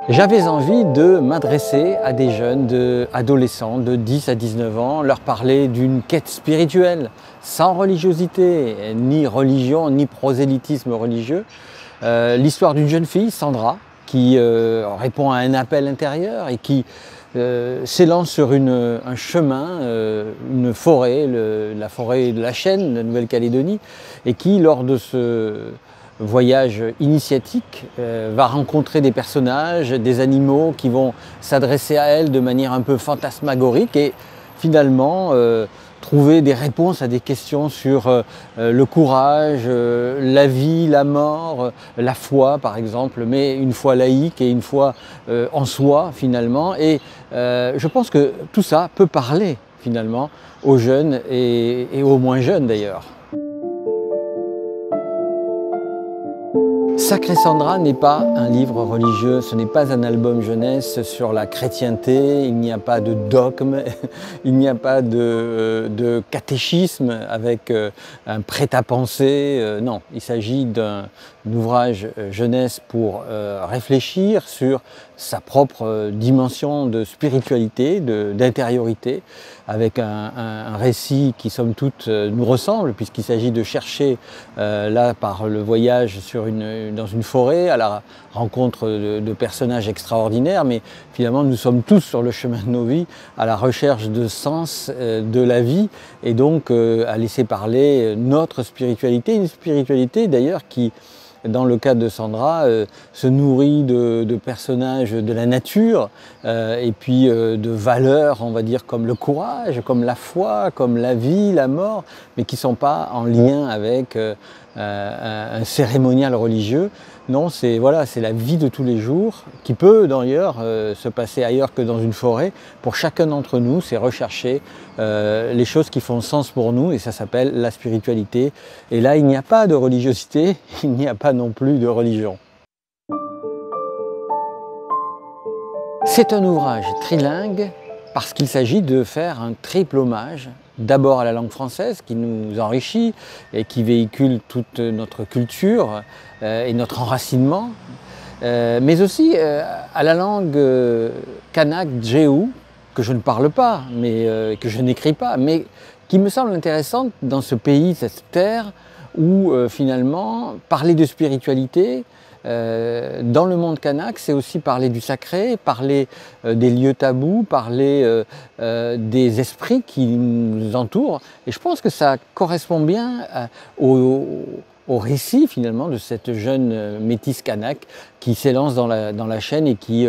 J'avais envie de m'adresser à des jeunes, adolescents de 10 à 19 ans, leur parler d'une quête spirituelle, sans religiosité, ni religion, ni prosélytisme religieux. L'histoire d'une jeune fille, Sandra, qui répond à un appel intérieur et qui s'élance sur un chemin, une forêt, la forêt de la Chêne, de Nouvelle-Calédonie, et qui, lors de ce voyage initiatique, va rencontrer des personnages, des animaux qui vont s'adresser à elle de manière un peu fantasmagorique et finalement trouver des réponses à des questions sur le courage, la vie, la mort, la foi par exemple, mais une foi laïque et une foi en soi finalement. Et je pense que tout ça peut parler finalement aux jeunes et aux moins jeunes d'ailleurs. Sacré Sandra n'est pas un livre religieux, ce n'est pas un album jeunesse sur la chrétienté, il n'y a pas de dogme, il n'y a pas de catéchisme avec un prêt-à-penser, non, il s'agit d'un ouvrage jeunesse pour réfléchir sur sa propre dimension de spiritualité, d'intériorité, avec un récit qui somme toute nous ressemble, puisqu'il s'agit de chercher là par le voyage dans une forêt à la rencontre de personnages extraordinaires, mais finalement nous sommes tous sur le chemin de nos vies à la recherche de sens de la vie et donc à laisser parler notre spiritualité, une spiritualité d'ailleurs qui, dans le cas de Sandra, se nourrit de personnages de la nature et puis de valeurs, on va dire, comme le courage, comme la foi, comme la vie, la mort, mais qui ne sont pas en lien avec un cérémonial religieux. Non, c'est voilà, c'est la vie de tous les jours qui peut d'ailleurs se passer ailleurs que dans une forêt. Pour chacun d'entre nous, c'est rechercher les choses qui font sens pour nous et ça s'appelle la spiritualité. Et là, il n'y a pas de religiosité, il n'y a pas non plus de religion. C'est un ouvrage trilingue parce qu'il s'agit de faire un triple hommage. D'abord à la langue française qui nous enrichit et qui véhicule toute notre culture et notre enracinement, mais aussi à la langue kanak djéou, que je ne parle pas, mais que je n'écris pas, mais qui me semble intéressante dans ce pays, cette terre, où finalement parler de spiritualité, dans le monde kanak, c'est aussi parler du sacré, parler des lieux tabous, parler des esprits qui nous entourent. Et je pense que ça correspond bien au récit finalement de cette jeune métisse kanak qui s'élance dans la Chêne et qui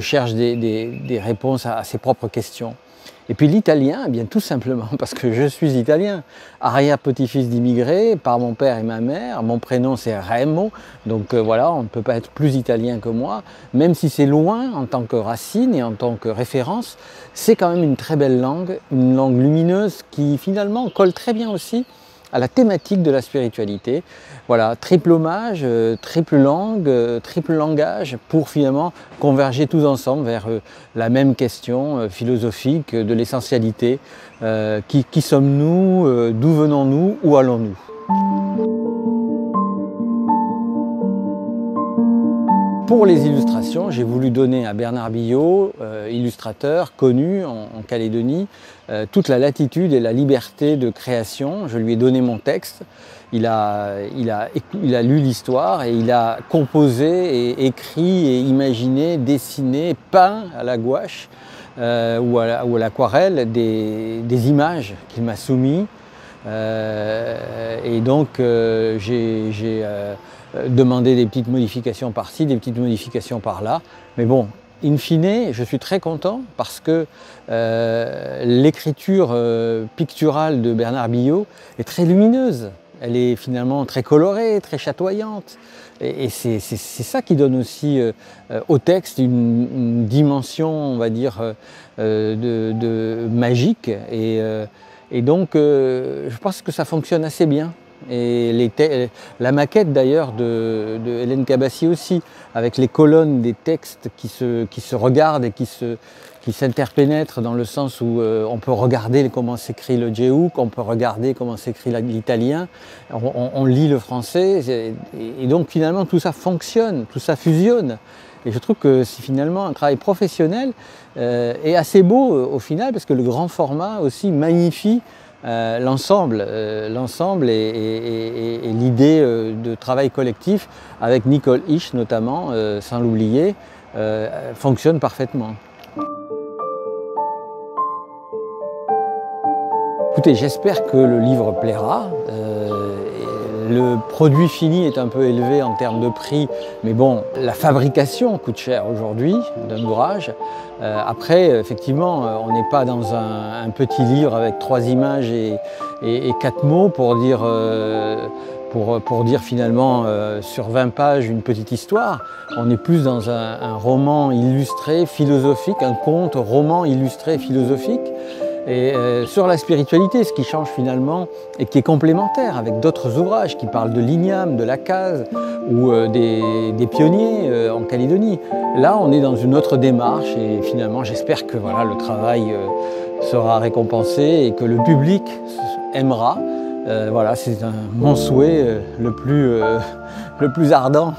cherche des réponses à ses propres questions. Et puis l'italien, eh bien tout simplement parce que je suis italien, arrière-petit-fils d'immigrés par mon père et ma mère, mon prénom c'est Remo, donc voilà, on ne peut pas être plus italien que moi, même si c'est loin en tant que racine et en tant que référence, c'est quand même une très belle langue, une langue lumineuse qui finalement colle très bien aussi à la thématique de la spiritualité. Voilà, triple hommage, triple langue, triple langage pour finalement converger tous ensemble vers la même question philosophique de l'essentialité. Qui sommes-nous? D'où venons-nous? Où allons-nous? Pour les illustrations, j'ai voulu donner à Bernard Billot, illustrateur connu en Calédonie, toute la latitude et la liberté de création. Je lui ai donné mon texte, il a lu l'histoire et il a composé et écrit et imaginé, dessiné, peint à la gouache ou à l'aquarelle des images qu'il m'a soumises. Et donc j'ai demander des petites modifications par-ci, des petites modifications par-là. Mais bon, in fine, je suis très content parce que l'écriture picturale de Bernard Billot est très lumineuse. Elle est finalement très colorée, très chatoyante. Et c'est ça qui donne aussi au texte une dimension, on va dire, magique. Et donc, je pense que ça fonctionne assez bien. Et la maquette d'ailleurs de Hélène Cabassi aussi, avec les colonnes des textes qui se regardent et qui s'interpénètrent dans le sens où on peut regarder comment s'écrit le djeouk, on peut regarder comment s'écrit l'italien, on lit le français, et donc finalement tout ça fonctionne, tout ça fusionne. Et je trouve que c'est finalement un travail professionnel et assez beau au final, parce que le grand format aussi magnifie l'ensemble et l'idée de travail collectif, avec Nicole Hische notamment, sans l'oublier, fonctionne parfaitement. Écoutez, j'espère que le livre plaira. Le produit fini est un peu élevé en termes de prix, mais bon, la fabrication coûte cher aujourd'hui d'un ouvrage. Après, effectivement, on n'est pas dans un petit livre avec 3 images et 4 mots pour dire finalement sur 20 pages une petite histoire. On est plus dans un roman illustré, philosophique, un conte, roman illustré, philosophique. Et sur la spiritualité, ce qui change finalement et qui est complémentaire avec d'autres ouvrages qui parlent de l'igname, de la case ou des pionniers en Calédonie. Là, on est dans une autre démarche et finalement, j'espère que voilà, le travail sera récompensé et que le public aimera. Voilà, c'est mon souhait le plus ardent.